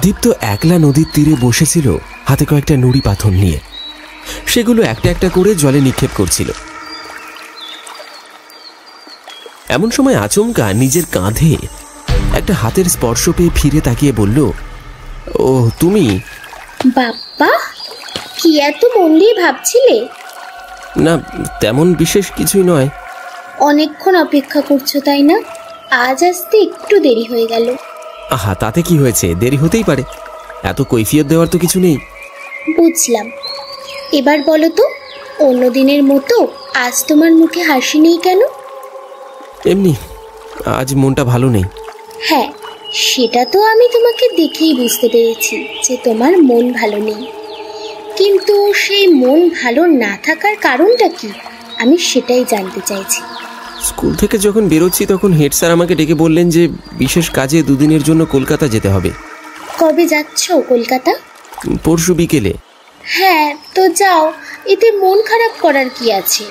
দীপ্ত একলা নদীর তীরে বসেছিল, হাতে কয়েকটা নুড়ি পাথর নিয়ে। সেগুলো একটা একটা করে জলে নিক্ষেপ করছিল। এমন সময় আচমকা নিজের কাঁধে একটা হাতের স্পর্শ পেয়ে ফিরে তাকিয়ে বলল, ও তুমি? বাপ্পা, কি এত মন দিয়ে ভাবছিলে? না, তেমন বিশেষ কিছুই নয়। অনেকক্ষণ অপেক্ষা করছো তাই না? আজ আসতে একটু দেরি হয়ে গেল। আহা, তাতে কি হয়েছে? দেরি হতেই পারে, এত কৈফিয়ত দেওয়ার তো কিছু নেই। বুঝলাম। এবার বলো তো, অন্যদিনের মতো আজ তোমার মুখে হাসি নেই কেন? এমনি, আজ মনটা ভালো নেই। হ্যাঁ, সেটা তো আমি তোমাকে দেখেই বুঝতে পেরেছি যে তোমার মন ভালো নেই। কিন্তু সেই মন ভালো না থাকার কারণটা কি, আমি সেটাই জানতে চাইছি। স্কুল থেকে যখন বেরোচ্ছি তখন হেড স্যার আমাকে ডেকে বললেন যে বিশেষ কাজে দুদিনের জন্য কলকাতা যেতে হবে। কবে যাচ্ছ কলকাতা? পরশু বিকেলে। হ্যাঁ, তো যাও, এতে মন খারাপ করার কি আছে?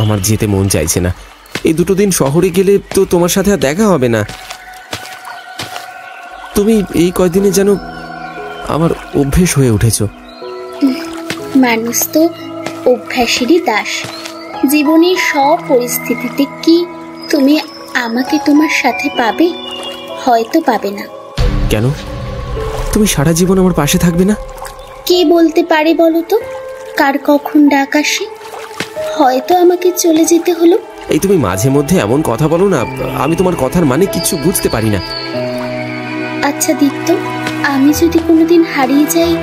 আমার যেতে মন চাইছে না। এই দুটো দিন শহরে গেলে তো তোমার সাথে আর দেখা হবে না। তুমি এই কয়দিনে যেন আমার অভ্যেস হয়ে উঠেছ। মানুষ তো অভ্যাসেরই দাস। জীবনের সব পরিস্থিতিতে কি তুমি আমাকে তোমার সাথে পাবে? হয়তো পাবে না। কেন? তুমি সারা জীবন আমার পাশে থাকবে না? কে বলতে পারে বলো তো, কার কখন ডাক আসে? হয়তো আমাকে চলে যেতে হলো। এই তুমি মাঝে মধ্যে এমন কথা বলো না, আমি তোমার কথার মানে কিছু বুঝতে পারি না। আচ্ছা দীপ্ত, আমি যদি কোনোদিন হারিয়ে যাই,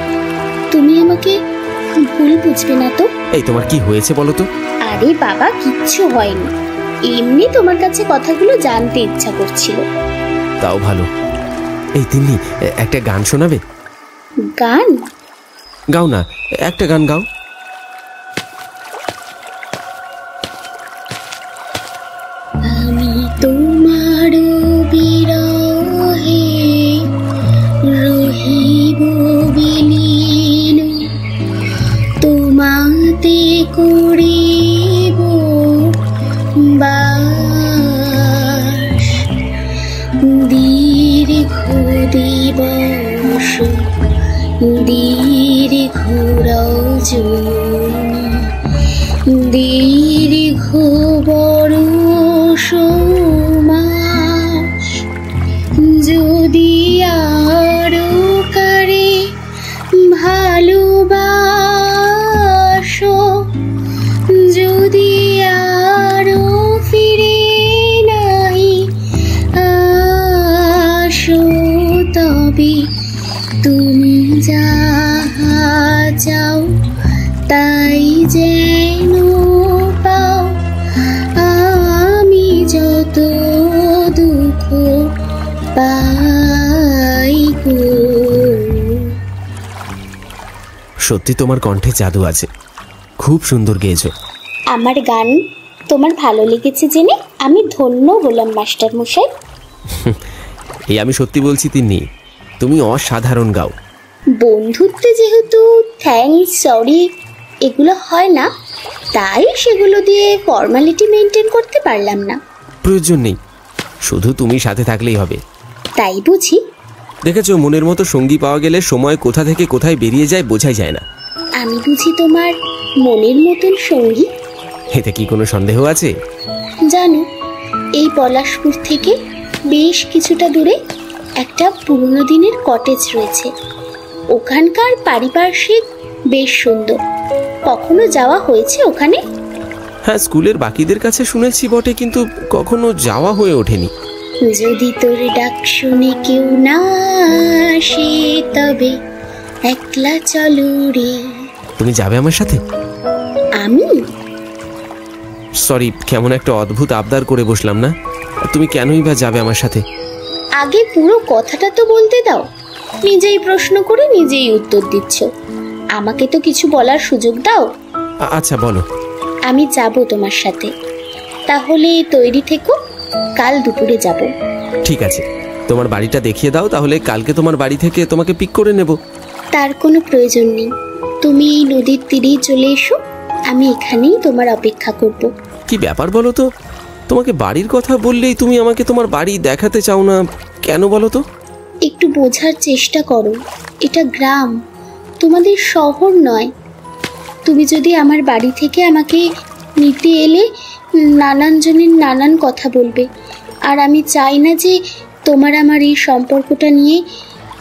তুমি আমাকে ভুল বুঝবে না তো? এই তোমার কি হয়েছে বলো তো? আরে বাবা, কিচ্ছু হয়নি, এমনি তোমার কাছে কথাগুলো জানতে ইচ্ছা করছিল। তাও ভালো। এই তিন্নি, একটা গান শোনাবে? গান? গাও না, একটা গান গাও। আমি তোমার বিরহে রহিব বিলীন, তোমাতে করিব বাস, দীর্ঘ দিবস দীর্ঘ রজনী, দীর্ঘ বরষ মাস, যদি আরো কারে ভালোবাসো, যদি আরো ফিরে নাই আসো, তবে তুমি যাহা চাও তাই যেন পাও, আমি যত দুঃখ পাই গো। সত্যি তোমার কণ্ঠে জাদু আছে, খুব সুন্দর গেয়েছো। আমার গান তোমার ভালো লেগেছে জেনে আমি ধন্য হলাম মাস্টার মশাই। এই আমি সত্যি বলছি তিন্নি, তুমি অসাধারণ গাও। বন্ধুত্বে যেহেতু থ্যাঙ্কস, সরি এগুলো হয় না, তাই সেগুলো দিয়ে ফর্মালিটি মেনটেন করতে পারলাম না। প্রয়োজন নেই, শুধু তুমি সাথে থাকলেই হবে। তাই বুঝি? দেখেছো, মনের মতো সঙ্গী পাওয়া গেলে সময় কোথা থেকে কোথায় বেরিয়ে যায় বোঝাই যায় না। আমি বুঝি তোমার মনের মতন সঙ্গী? এতে কি কোনো সন্দেহ আছে? জানো, এই পলাশপুর থেকে বেশ কিছুটা দূরে একটা পুরনো দিনের কটেজ রয়েছে। ওখানকার পারিপার্শ্বিক বেশ সুন্দর। কখনো যাওয়া হয়েছে ওখানে? হ্যাঁ, স্কুলের বাকিদের কাছে শুনেছি বটে, কিন্তু কখনো যাওয়া হয়ে ওঠেনি। যদি তোর ডাক শুনে কেউ না আসে, তবে একলা চলো রে। তুমি যাবে আমার সাথে? আমি? সরি, কেমন একটা অদ্ভুত আবদার করে বসলাম না? তুমি কেনই বা যাবে আমার সাথে? আগে পুরো কথাটা তো বলতে দাও। নিজেই প্রশ্ন করে নিজেই উত্তর দিচ্ছ, আমাকে তো কিছু বলার সুযোগ দাও। আচ্ছা বলো। আমি যাব তোমার সাথে। তাহলে তৈরি থেকো, কাল দুপুরে যাব। ঠিক আছে, তোমার বাড়িটা দেখিয়ে দাও, তাহলে কালকে তোমার বাড়ি থেকে তোমাকে পিক করে নেব। তার কোনো প্রয়োজন নেই। তুমি এই নদীর তীরেই চলে এসো, আমি এখানেই তোমার অপেক্ষা করব। কি ব্যাপার বলো তো? তোমাকে বাড়ির কথা বললেই তুমি আমাকে তোমার বাড়ি দেখাতে চাও না কেন বলো তো? একটু বোঝার চেষ্টা করো, এটা গ্রাম, তোমাদের শহর নয়। তুমি যদি আমার বাড়ি থেকে আমাকে নিতে এলে নানান জনের নানান কথা বলবে, আর আমি চাই না যে তোমার আমার এই সম্পর্কটা নিয়ে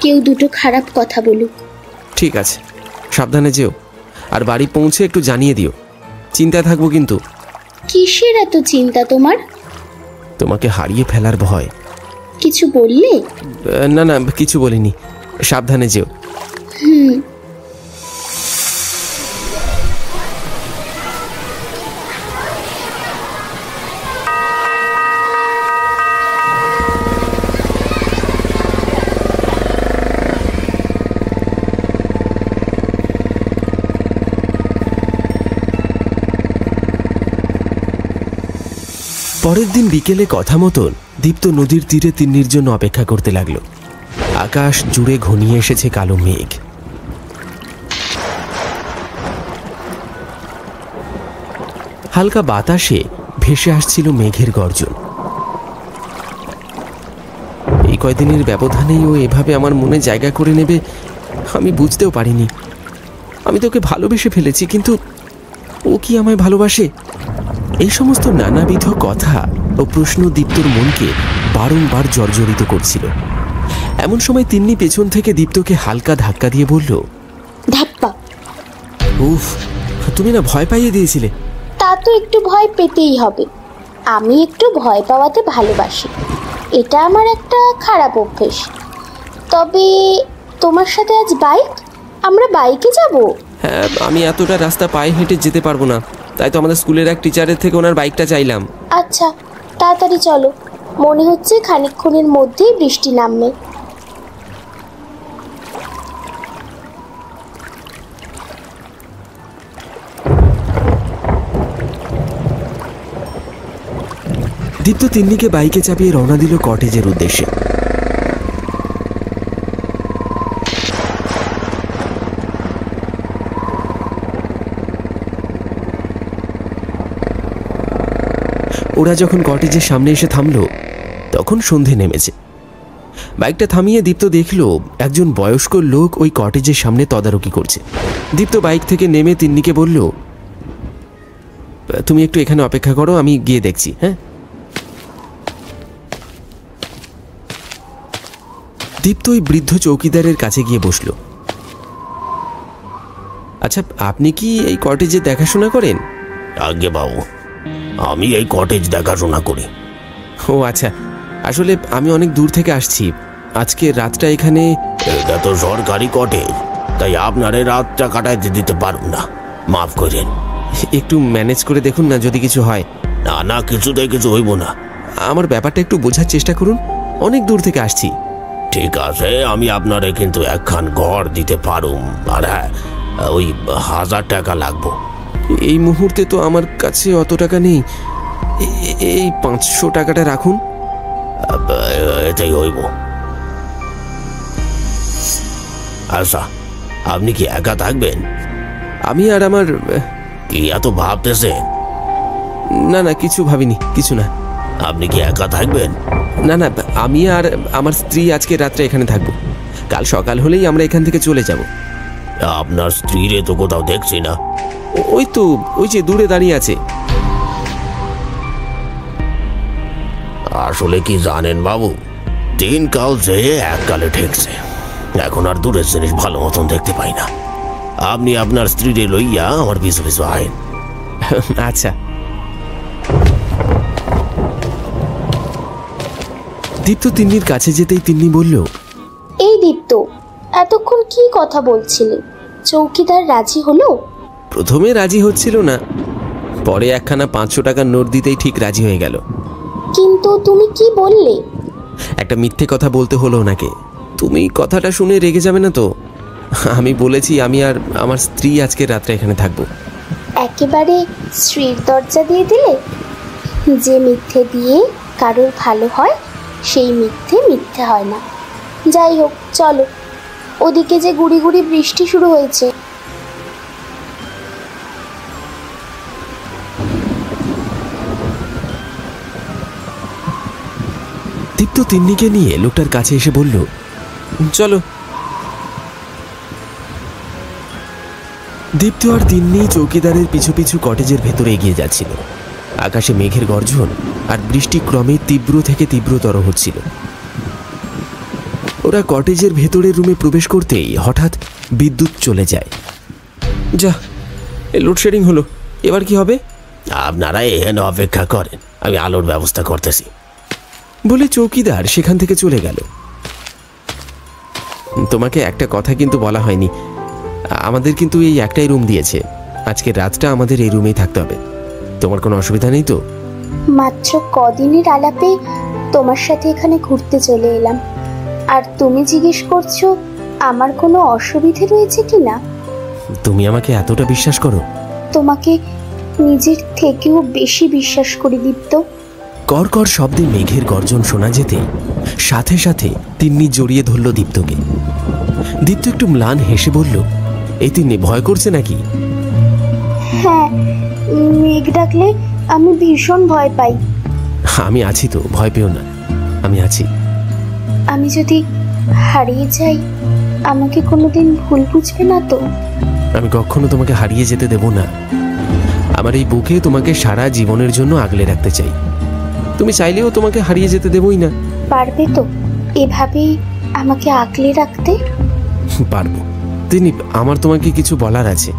কেউ দুটো খারাপ কথা বলুক। ঠিক আছে, সাবধানে যেও, আর বাড়ি পৌঁছে একটু জানিয়ে দিও। চিন্তায় থাকবো কিন্তু। কিসের এত চিন্তা তোমার? তোমাকে হারিয়ে ফেলার ভয়। কিছু বললে? না না, কিছু বলিনি। সাবধানে যেও। পরের দিন বিকেলে কথা মতন দীপ্ত নদীর তীরে তিন্নির জন্য অপেক্ষা করতে লাগলো। আকাশ জুড়ে ঘনিয়ে এসেছে কালো মেঘ। হালকা বাতাসে ভেসে আসছিল মেঘের গর্জন। এই কয়দিনের ব্যবধানেই ও এভাবে আমার মনে জায়গা করে নেবে আমি বুঝতেও পারিনি। আমি তোকে ভালোবেসে ফেলেছি, কিন্তু ও কি আমায় ভালোবাসে? এই সমস্ত নানাবিধ কথা ও প্রশ্ন দীপ্তর মনকে বারংবার জর্জরিত করছিল। এমন সময় তিন্নি পেছন থেকে দীপ্তকে হালকা ধাক্কা দিয়ে বলল, ধাপ্পা। উফ, তুমি না ভয় পাইয়ে দিয়েছিলে। তা তো একটু ভয় পেতেই হবে, আমি একটু ভয় পাওয়াতে ভালোবাসি, এটা আমার একটা খারাপ অভ্যেস। তবে তোমার সাথে আজ বাইক, আমরা বাইকে যাব? হ্যাঁ, আমি এতটা রাস্তা পায়ে হেঁটে যেতে পারবো না, তাই তো আমাদের স্কুলের এক টিচারের থেকে ওনার বাইকটা চাইলাম। আচ্ছা, তাড়াতাড়ি চলো, মনে হচ্ছে খানিকক্ষণের মধ্যেই বৃষ্টি নামবে। দীপ্ত তিন্নিকে বাইকে চাপিয়ে রওনা দিল কটেজের উদ্দেশ্যে। ওরা যখন কটেজের সামনে এসে থামলো তখন সন্ধে নেমেছে। বাইকটা থামিয়ে দীপ্ত দেখল একজন বয়স্ক লোক ওই কটেজের সামনে তদারকি করছে। দীপ্ত বাইক থেকে নেমে তিন্নিকে বলল, তুমি একটু এখানে অপেক্ষা করো, আমি গিয়ে দেখছি। হ্যাঁ। দীপ্ত ওই বৃদ্ধ চৌকিদারের কাছে গিয়ে বসল। আচ্ছা, আপনি কি এই কটেজে দেখাশোনা করেন? আগে বাবু, আমি এই কটেজ দেখাশোনা করি। ও আচ্ছা, আসলে আমি অনেক দূর থেকে আসছি, আজকে রাতটা এখানে। এটা তো সরকারি কটেজ, তাই আপনার এই রাতটা কাটাইতে দিতে পারব না, মাফ করেন। একটু ম্যানেজ করে দেখুন না, যদি কিছু হয়। না না, কিছুতেই কিছু হইব না। আমার ব্যাপারটা একটু বোঝার চেষ্টা করুন, অনেক দূর থেকে আসছি। ঠিক আছে, আমি আপনারে কিন্তু একখান ঘর দিতে পারুম, আর হ্যাঁ, ওই 1000 টাকা লাগবো। এই মুহূর্তে তো আমার কাছে অত টাকা নেই, এই 500 টাকাটা রাখুন। এটাই হইব। আচ্ছা, আপনি কি একা থাকবেন? আমি আর আমার। কি এত ভাবতেছেন? না না, কিছু ভাবিনি, কিছু না। আপনি কি একা থাকবেন? না না, আমি আর আমার স্ত্রী আজকে রাত্রে এখানে থাকবো, কাল সকাল হলেই আমরা এখান থেকে চলে যাব। আপনার স্ত্রীরে তো কোথাও দেখছি না। ওই তো, ওই যে দূরে দাঁড়িয়ে আছে। আসলে কি জানেন বাবু, দিনকাল যে এককালে ঠেকছে, এখন আর দূরের জিনিস ভালো মতন দেখতে পাই না। আপনি আপনার স্ত্রীরে লইয়া আমার পিছু পিছু আইন। আচ্ছা। দীপ্ত তিন্নির কাছে যেতেই তিন্নি বলল, এই দীপ্ত, এতক্ষণ কি কথা বলছিলে? চৌকিদার রাজি হলো? প্রথমে রাজি হচ্ছিল না, পরে একখানা 500 টাকার নোট দিতেই ঠিক রাজি হয়ে গেল। কিন্তু তুমি কি বললে? একটা মিথ্যে কথা বলতে হলো ওনাকে। তুমি কথাটা শুনে রেগে যাবে না তো? আমি বলেছি আমি আর আমার স্ত্রী আজকে রাত্রে এখানে থাকবো। একেবারে স্ত্রীর দরজা দিয়ে দিলে। যে মিথ্যে দিয়ে কারোর ভালো হয়, সেই মিথ্যে মিথ্যে হয় না। যাই হোক, চলো। ওদিকে যে গুড়ি গুড়ি বৃষ্টি শুরু হয়েছে। দীপ্ত তিন্নিকে নিয়ে লোকটার কাছে এসে বলল, চলো। দীপ্ত আর তিন্নি চৌকিদারের পিছু পিছু কটেজের ভেতরে এগিয়ে যাচ্ছিল। আকাশে মেঘের গর্জন আর বৃষ্টি ক্রমে তীব্র থেকে তীব্রতর হচ্ছিল। ওরা কটেজের ভেতরের রুমে প্রবেশ করতেই হঠাৎ বিদ্যুৎ চলে যায়। যা, লোডশেডিং হলো, এবার কি হবে? আপনারা এখানে অপেক্ষা করেন, আমি আলোর ব্যবস্থা করতেছি বলে চৌকিদার সেখান থেকে চলে গেল। তোমাকে একটা কথা কিন্তু বলা হয়নি, আমাদের কিন্তু এই একটাই রুম দিয়েছে। আজকের রাতটা আমাদের এই রুমেই থাকতে হবে। তোমার কোনো অসুবিধা নেই তো? মাত্র কদিনের আলাপে তোমার সাথে এখানে ঘুরতে চলে এলাম, আর তুমি জিজ্ঞেস করছো আমার কোনো অসুবিধে রয়েছে কি না? তুমি আমাকে এতটা বিশ্বাস করো? তোমাকে নিজের থেকেও বেশি বিশ্বাস করি দীপ্ত। কর শব্দে মেঘের গর্জন শোনা যেতে সাথে সাথে তিন্নি জড়িয়ে ধরল দীপ্তকে। দীপ্ত একটু ম্লান হেসে বলল, এই তিন্নি ভয় করছে নাকি? হ্যাঁ, মেঘ ডাকলে আমি ভীষণ ভয় পাই। আমি আছি তো, ভয় পেও না, আমি আছি। আমি যদি হারিয়ে যাই আমাকে কোনোদিন ভুল বুঝবে না তো? আমি কখনো তোমাকে হারিয়ে যেতে দেব না। আমার এই বুকে তোমাকে সারা জীবনের জন্য আগলে রাখতে চাই। তুমি চাইলেও তোমাকে হারিয়ে যেতে দেবই না। পারবে তো এভাবেই আমাকে আগলে রাখতে? পারবো। তিনি, আমার তোমাকে কিছু বলার আছে।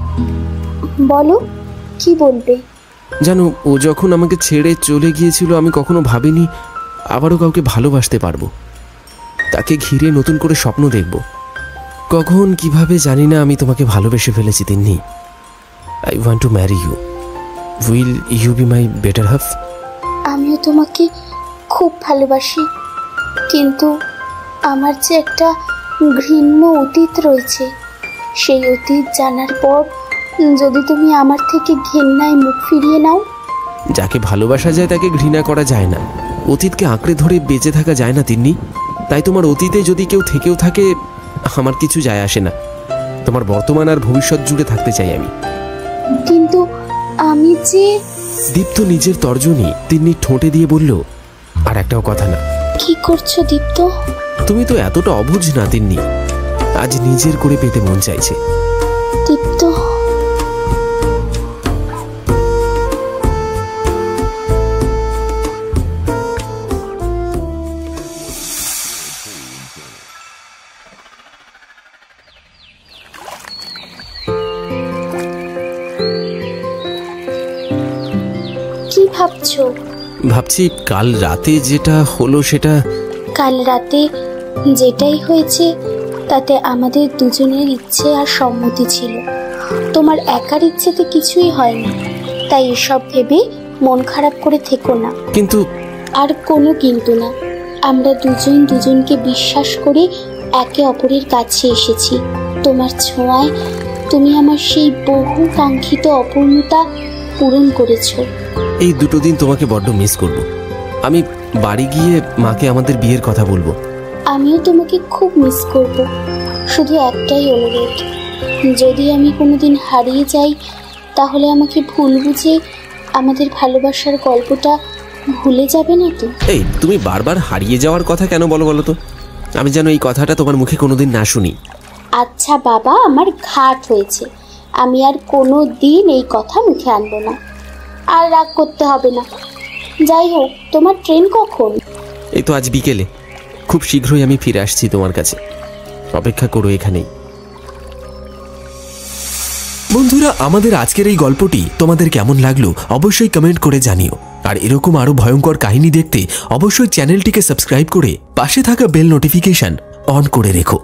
বলো, কি বলবে? জানো, ও যখন আমাকে ছেড়ে চলে গিয়েছিল আমি কখনো ভাবিনি আবারও কাউকে ভালোবাসতে পারবো। তাকে ঘিরে নতুন করে স্বপ্ন দেখব। কখন কিভাবে জানি না আমি তোমাকে ভালোবেসে ফেলেছি Tinni. I want to marry you. Will you be my better half? আমিও তোমাকে খুব ভালোবাসি, কিন্তু আমার যে একটা ঘৃণ্য অতীত রয়েছে। সেই অতীত জানার পর যদি তুমি আমার থেকে ঘেন্নায় মুখ ফিরিয়ে নাও। যাকে ভালোবাসা যায় তাকে ঘৃণা করা যায় না। অতীতকে আঁকড়ে ধরে বেঁচে থাকা যায় না তিন্নি। তাই তোমার অতীতে যদি কেউ থেকেও থাকে আমার কিছু যায় আসে না। তোমার বর্তমান আর ভবিষ্যৎ জুড়ে থাকতে চাই আমি। কিন্তু আমি যে... দীপ্ত নিজের তর্জনী তিন্নি ঠোঁটে দিয়ে বলল, আর একটাও কথা না। কি করছো দীপ্ত? তুমি তো এতটা অবুঝ না তিন্নি। আজ নিজের করে পেতে মন চাইছে। দীপ্ত, কি ভাবছো? ভাবছি কাল রাতে যেটা হলো সেটা... কাল রাতে যেটাই হয়েছে তাতে আমাদের দুজনের ইচ্ছে আর সম্মতি ছিল। তোমার একার ইচ্ছেতে কিছুই হয়নি, তাই এসব ভেবে মন খারাপ করে থেকো না। কিন্তু... আর কোনো কিন্তু না। আমরা দুজন দুজনকে বিশ্বাস করে একে অপরের কাছে এসেছি। তোমার ছোঁয়ায় তুমি আমার সেই বহু কাঙ্ক্ষিত অপূর্ণতা পূরণ করেছো। এই দুটো দিন তোমাকে বড্ড মিস করব। আমি বাড়ি গিয়ে মাকে আমাদের বিয়ের কথা বলবো। আমিও তোমাকে খুব মিস করব। শুধু একটাই অনুরোধ, যদি আমি কোনোদিন হারিয়ে যাই তাহলে আমাকে ভুল বুঝে আমাদের ভালোবাসার গল্পটা ভুলে যাবে না তো? এই, তুমি বারবার হারিয়ে যাওয়ার কথা কেন বলো তো? আমি যেন এই কথাটা তোমার মুখে কোনোদিন না শুনি। আচ্ছা বাবা, আমার ঘাট হয়েছে, আমি আর কোনো দিন এই কথা মুখে আনবো না। আর রাগ করতে হবে না। যাই হোক, তোমার ট্রেন কখন? এই তো আজ বিকেলে। খুব শীঘ্রই আমি ফিরে আসছি তোমার কাছে, অপেক্ষা করো এখানেই। বন্ধুরা, আমাদের আজকের এই গল্পটি তোমাদের কেমন লাগলো অবশ্যই কমেন্ট করে জানিও। আর এরকম আরো ভয়ঙ্কর কাহিনী দেখতে অবশ্যই চ্যানেলটিকে সাবস্ক্রাইব করে পাশে থাকা বেল নোটিফিকেশন অন করে রেখো।